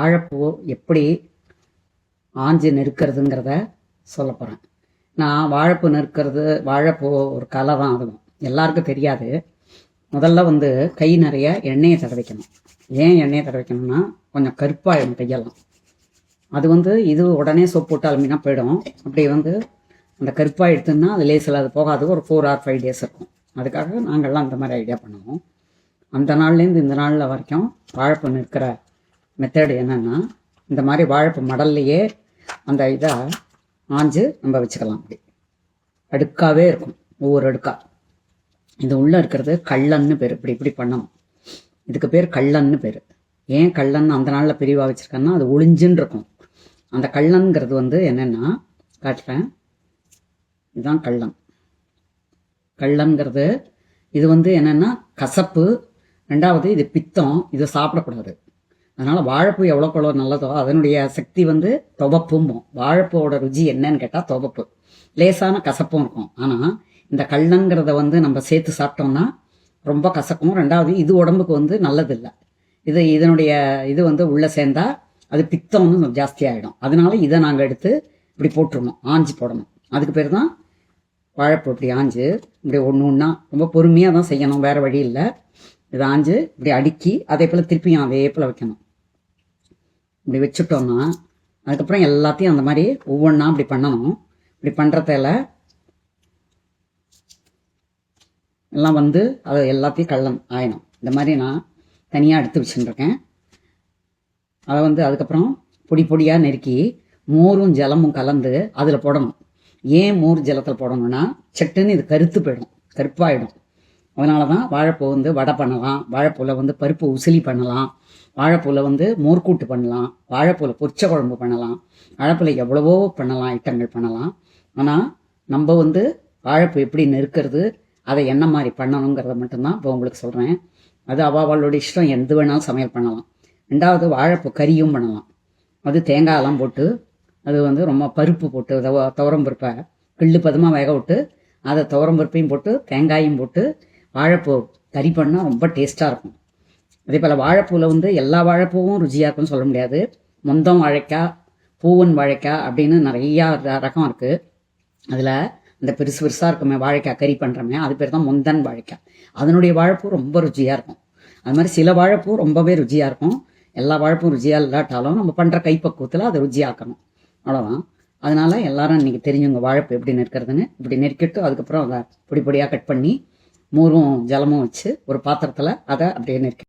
வாழைப்பூ எப்படி ஆஞ்சு நெருக்கிறதுங்கிறத சொல்ல போகிறேன். நான் வாழைப்பூ நெருக்கிறது, வாழைப்பூ ஒரு கலை தான், அதுவும் எல்லாருக்கும் தெரியாது. முதல்ல கை நிறைய எண்ணெயை தடவைக்கணும். ஏன் எண்ணெயை தடவைக்கணும்னா கொஞ்சம் கருப்பாயிடும் கையெல்லாம். அது இது உடனே சோப்பு போட்டு அலுமினா போயிடும். அப்படி அந்த கருப்பாக எடுத்துன்னா அது லேசில் அது போகாது. ஒரு 4 or 5 days இருக்கும். அதுக்காக நாங்கள்லாம் அந்த மாதிரி ஐடியா பண்ணுவோம். அந்த நாள்லேருந்து இந்த நாளில் வரைக்கும் வாழைப்பூ நெருக்கிற மெத்தடு என்னென்னா, இந்த மாதிரி வாழைப்பூ மடல்லையே அந்த இதை ஆஞ்சு நம்ம வச்சுக்கலாம். அப்படி அடுக்காகவே இருக்கும், ஒவ்வொரு அடுக்கா. இது உள்ளே இருக்கிறது கள்ளன்னு பேர். இப்படி இப்படி பண்ணணும். இதுக்கு பேர் கள்ளன்னு பேர். ஏன் கள்ளன்னு அந்த நாளில் பிரிவாக வச்சுருக்கேன்னா, அது ஒளிஞ்சுன்னு இருக்கும். அந்த கள்ளன்கிறது என்னென்னா, காட்டுறேன். இதுதான் கள்ளன். கள்ளன்கிறது இது என்னென்னா கசப்பு. ரெண்டாவது இது பித்தம். இது சாப்பிடக்கூடாது. அதனால் வாழைப்பூ எவ்வளோக்கு நல்லதோ அதனுடைய சக்தி துவப்பும்போம். வாழைப்பூவோட ருச்சி என்னன்னு கேட்டால் துவப்பு. லேசான கசப்பும் இருக்கும். ஆனால் இந்த கள்ளன்கிறத நம்ம சேர்த்து சாப்பிட்டோம்னா ரொம்ப கசக்கும். ரெண்டாவது இது உடம்புக்கு நல்லதில்லை. இதனுடைய இது உள்ளே சேர்ந்தா அது பித்தம் ஜாஸ்தியாகிடும். அதனால இதை நாங்கள் எடுத்து இப்படி போட்டுருணும், ஆஞ்சி போடணும். அதுக்கு பேர் தான் வாழைப்பூ. இப்படி ஆஞ்சு இப்படி ஒன்று ஒன்றா ரொம்ப பொறுமையாக தான் செய்யணும், வேறு வழி இல்லை. இதை ஆஞ்சு இப்படி அடுக்கி அதே போல் திருப்பியும் அதே போல் வைக்கணும். இப்படி வச்சுட்டோம்னா அதுக்கப்புறம் எல்லாத்தையும் அந்த மாதிரி ஒவ்வொன்றா இப்படி பண்ணணும். இப்படி பண்ணுறதால எல்லாம் அது எல்லாத்தையும் கள்ளம் ஆயிடும். இந்த மாதிரி நான் தனியாக எடுத்து வச்சுருக்கேன். அதை அதுக்கப்புறம் பொடி பொடியாக நெருக்கி மோரும் ஜலமும் கலந்து அதில் போடணும். ஏன் மோர் ஜலத்தில் போடணும்னா சட்டுன்னு இது கருத்து போயிடும், கருப்பாயிடும். அதனால தான் வாழைப்பூ வடை பண்ணலாம், வாழைப்பூவில் பருப்பு உசிலி பண்ணலாம், வாழைப்பூவில் மோர்க்கூட்டு பண்ணலாம், வாழைப்பூவில் பொரிச்ச குழம்பு பண்ணலாம், வாழைப்பூவில் எவ்வளவோ பண்ணலாம், ஐட்டங்கள் பண்ணலாம். ஆனால் நம்ம வாழைப்பூ எப்படி நெருக்கிறது, அதை என்ன மாதிரி பண்ணணுங்கிறத மட்டும்தான் இப்போ உங்களுக்கு சொல்கிறேன். அது அவளோட இஷ்டம், எது வேணாலும் சமையல் பண்ணலாம். ரெண்டாவது வாழைப்பூ கறியும் பண்ணலாம். அது தேங்காயெல்லாம் போட்டு அது ரொம்ப பருப்பு போட்டு துவரம் பருப்பை கிள்ளு பதமாக வேக விட்டு அதை துவரம் பருப்பையும் போட்டு தேங்காயும் போட்டு வாழைப்பூ கறி பண்ணால் ரொம்ப டேஸ்ட்டாக இருக்கும். அதே போல் வாழைப்பூவில் எல்லா வாழைப்பூவும் ருச்சியாக இருக்குன்னு சொல்ல முடியாது. மொந்தம் வாழைக்காய், பூவன் வாழைக்காய் அப்படின்னு நிறையா ரகம் இருக்குது. அதில் அந்த பெருசு பெருசாக இருக்குமே வாழைக்காய் கறி பண்ணுறோமே, அது பேர் தான் மொந்தன் வாழைக்காய். அதனுடைய வாழைப்பூ ரொம்ப ருச்சியாக இருக்கும். அது மாதிரி சில வாழைப்பூ ரொம்பவே ருச்சியாக இருக்கும். எல்லா வாழைப்பும் ருச்சியாக இல்லாட்டாலும் நம்ம பண்ணுற கைப்பக்குவத்தில் அதை ருச்சியாக்கணும், அவ்வளோதான். அதனால் எல்லாரும் இன்றைக்கி தெரிஞ்சுங்க வாழைப்பூ எப்படி நெருக்கிறதுன்னு. இப்படி நெருக்கிட்டு அதுக்கப்புறம் அதை பொடி பொடியாக கட் பண்ணி மோரும் ஜலமும் வச்சு ஒரு பாத்திரத்தில் அதை அப்படியே நெருக்கி